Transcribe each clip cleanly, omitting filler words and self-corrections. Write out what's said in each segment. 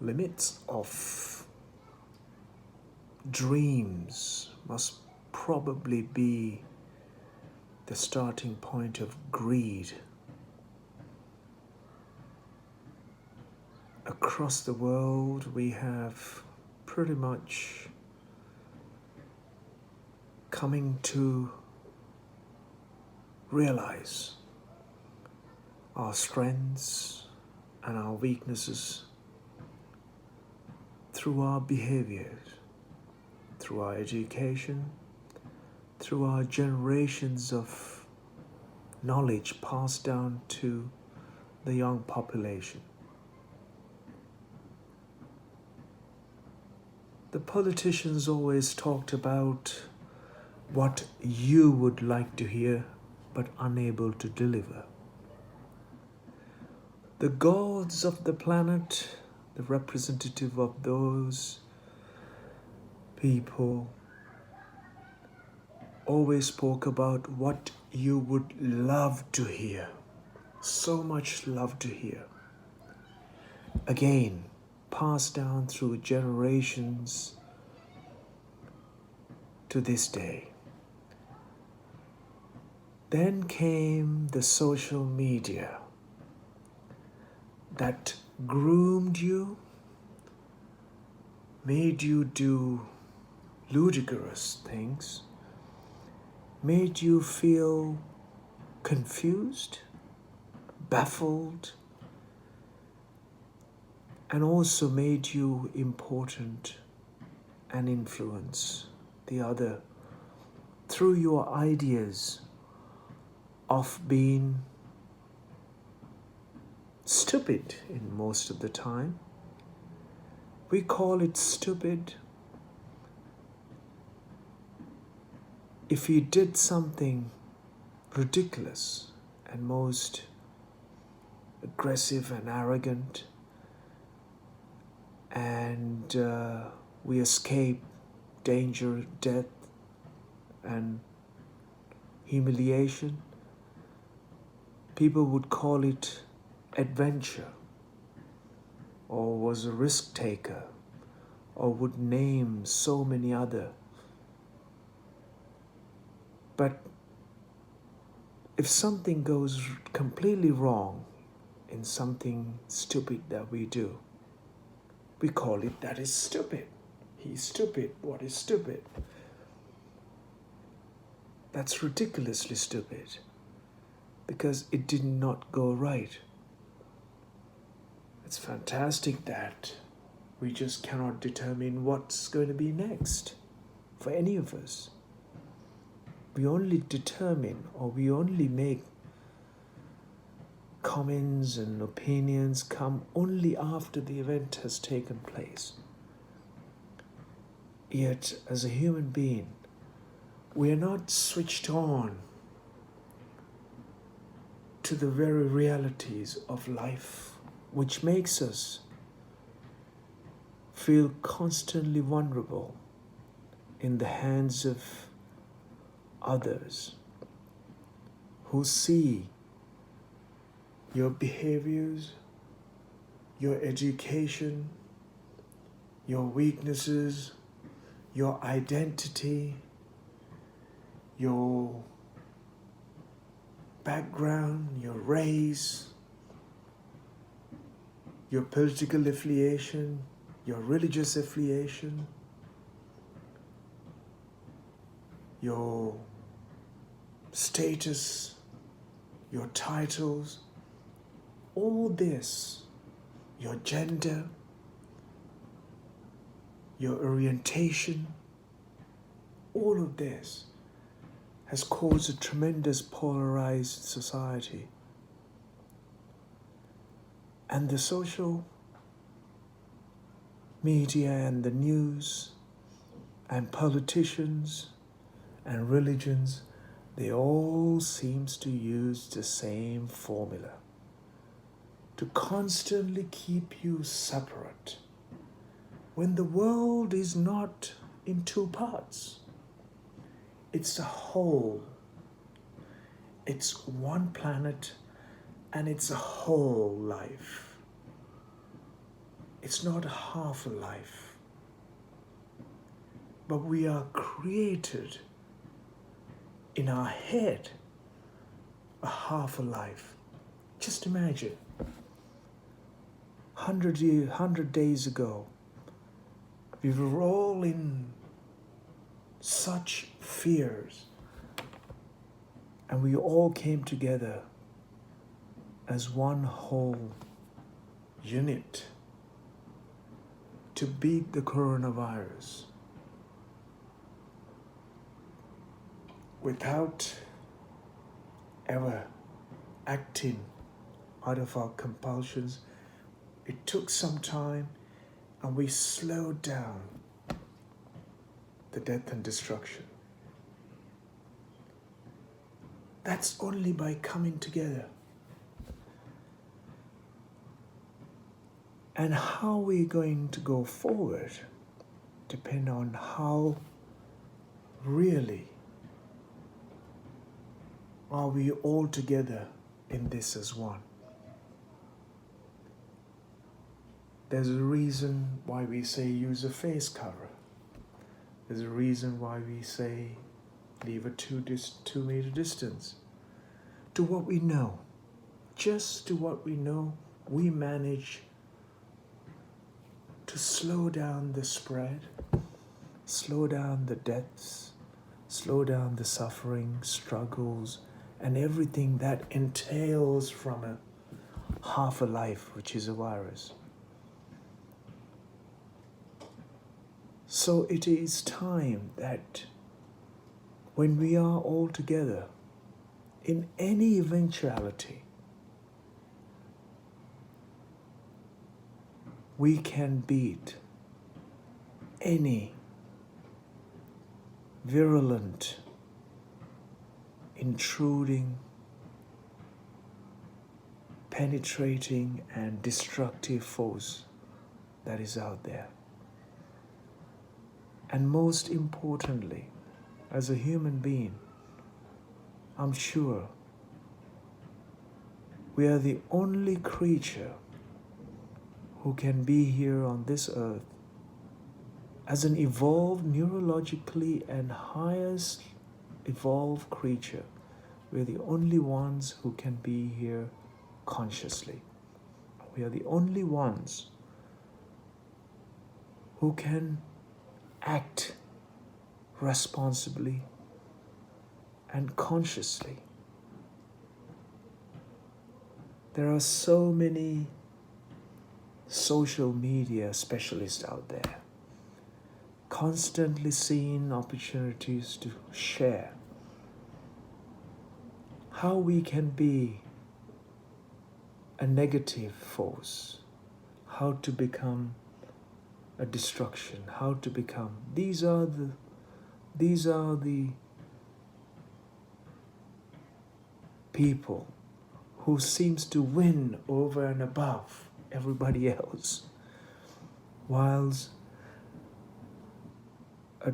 limits of dreams must probably be the starting point of greed. Across the world, we have pretty much coming to realize our strengths and our weaknesses through our behaviors, through our education, through our generations of knowledge passed down to the young population. The politicians always talked about what you would like to hear but unable to deliver. The gods of the planet, the representative of those people, always spoke about what you would love to hear. So much love to hear. Again, passed down through generations to this day. Then came the social media that groomed you, made you do ludicrous things, made you feel confused, baffled, and also made you important and influence the other through your ideas of being stupid in most of the time. We call it stupid if you did something ridiculous and most aggressive and arrogant, and we escape danger, death, and humiliation. People would call it adventure, or was a risk taker, or would name so many other. But if something goes completely wrong in something stupid that we do, we call it that is stupid. He's stupid. What is stupid? That's ridiculously stupid because it did not go right. It's fantastic that we just cannot determine what's going to be next for any of us. We only determine, or we only make comments and opinions come only after the event has taken place. Yet, as a human being, we are not switched on to the very realities of life, which makes us feel constantly vulnerable in the hands of others who see your behaviors, your education, your weaknesses, your identity, your background, your race, your political affiliation, your religious affiliation, your status, your titles, all this, your gender, your orientation, all of this has caused a tremendous polarized society. And the social media and the news and politicians and religions, they all seems to use the same formula to constantly keep you separate when the world is not in two parts. It's a whole. It's one planet and it's a whole life. It's not half a life, but we are created in our head a half a life. Just imagine, 100 days ago, we were all in such fears, and we all came together as one whole unit to beat the coronavirus without ever acting out of our compulsions. It took some time, and we slowed down the death and destruction. That's only by coming together. And how we're going to go forward depend on how really are we all together in this as one. There's a reason why we say use a face cover. There's a reason why we say leave a 2 meter distance. To what we know, just to what we know, we manage to slow down the spread, slow down the deaths, slow down the suffering, struggles, and everything that entails from a half a life, which is a virus. So it is time that when we are all together, in any eventuality, we can beat any virulent, intruding, penetrating, and destructive force that is out there. And most importantly, as a human being, I'm sure we are the only creature who can be here on this earth as an evolved, neurologically and highest evolved creature. We're the only ones who can be here consciously. We are the only ones who can act responsibly and consciously. There are so many social media specialists out there, constantly seeing opportunities to share how we can be a negative force, how to become a destruction, how to become. These are the people who seems to win over and above everybody else, whilst a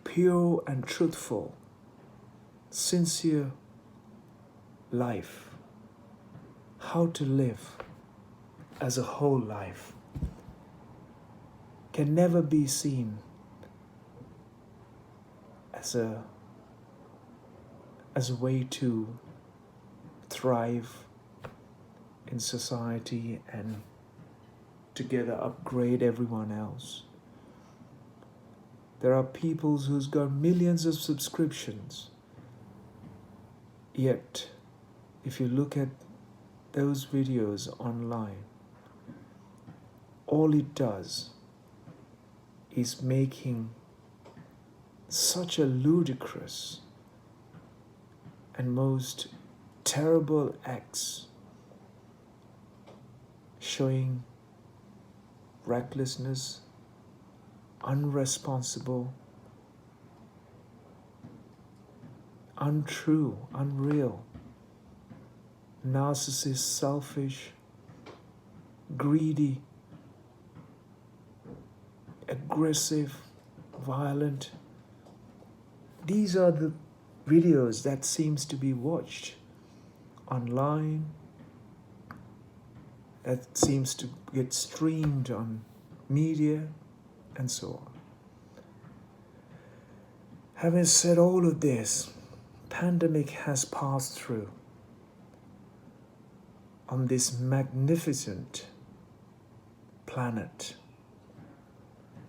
pure and truthful, sincere life, how to live as a whole life, can never be seen as a way to thrive in society and together upgrade everyone else. There are people who's got millions of subscriptions, yet if you look at those videos online, all it does is making such a ludicrous and most terrible acts, showing recklessness, unresponsible, untrue, unreal, narcissist, selfish, greedy, aggressive, violent. These are the videos that seems to be watched online that seems to get streamed on media and so on. Having said all of this, pandemic has passed through on this magnificent planet,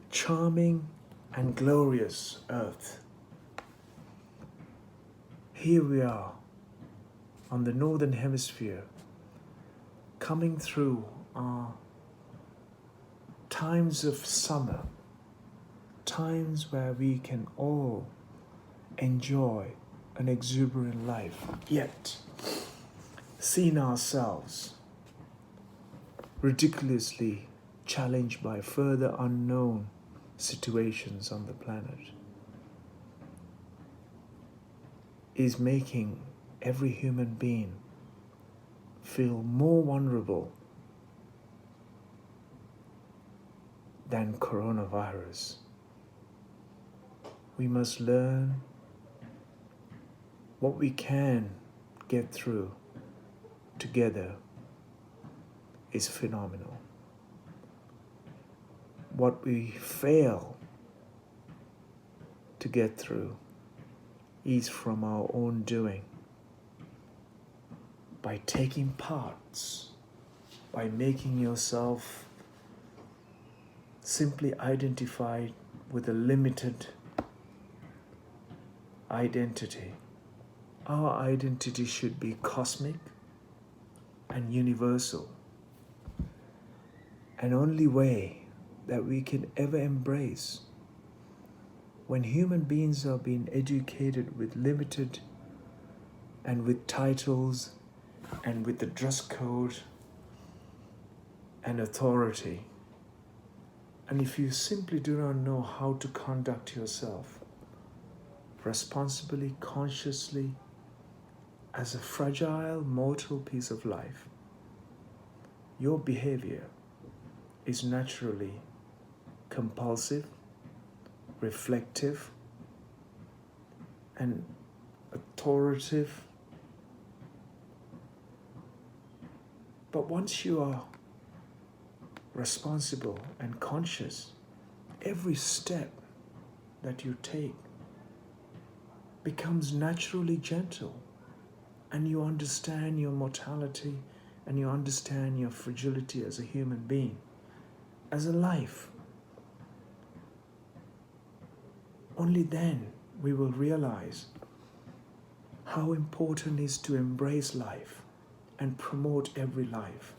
charming and glorious Earth. Here we are on the Northern Hemisphere, coming through our times of summer, times where we can all enjoy an exuberant life, yet seeing ourselves ridiculously challenged by further unknown situations on the planet is making every human being feel more vulnerable than coronavirus. We must learn what we can get through together is phenomenal. What we fail to get through is from our own doing. By taking parts, by making yourself simply identified with a limited identity. Our identity should be cosmic and universal. And only way that we can ever embrace when human beings are being educated with limited and with titles and with the dress code and authority. And if you simply do not know how to conduct yourself responsibly, consciously, as a fragile, mortal piece of life, your behavior is naturally compulsive, reflective, and authoritative. But once you are responsible and conscious, every step that you take becomes naturally gentle, and you understand your mortality and you understand your fragility as a human being, as a life. Only then we will realize how important it is to embrace life and promote every life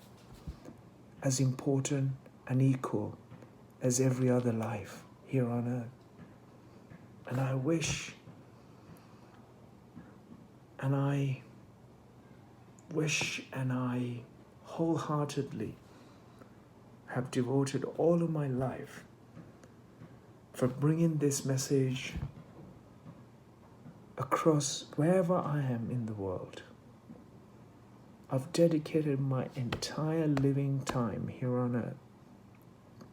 as important and equal as every other life here on earth. And I wish and I wholeheartedly have devoted all of my life for bringing this message across wherever I am in the world. I've dedicated my entire living time here on earth,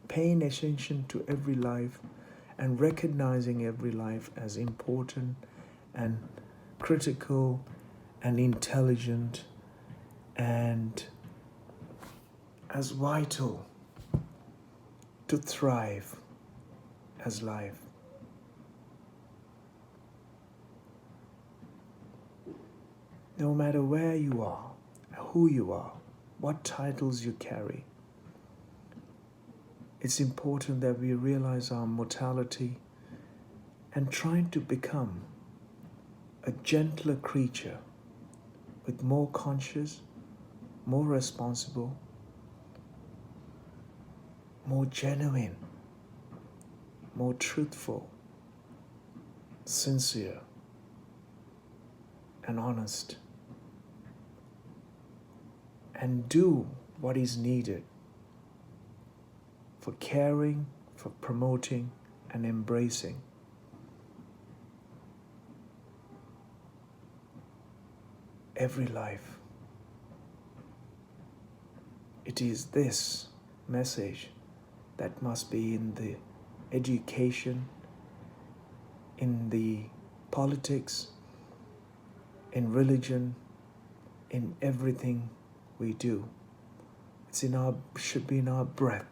paying attention to every life and recognizing every life as important and critical and intelligent and as vital to thrive as life. No matter where you are, who you are, what titles you carry, it's important that we realize our mortality and trying to become a gentler creature with more conscious, more responsible, more genuine, more truthful, sincere, and honest, and do what is needed for caring, for promoting, and embracing every life. It is this message that must be in the education, in the politics, in religion, in everything we do. should be in our breath.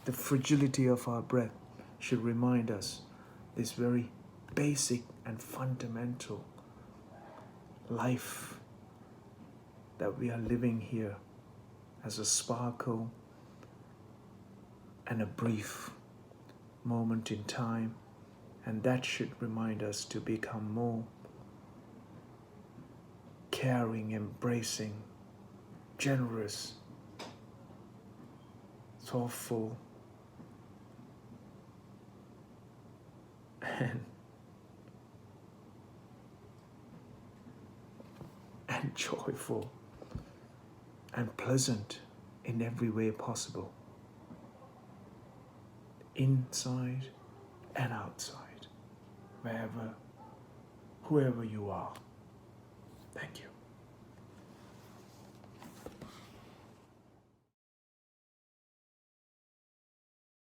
The fragility of our breath should remind us this very basic and fundamental life that we are living here as a sparkle and a brief moment in time, and that should remind us to become more caring, embracing, generous, thoughtful, and joyful and pleasant in every way possible, inside and outside, whoever you are. Thank you.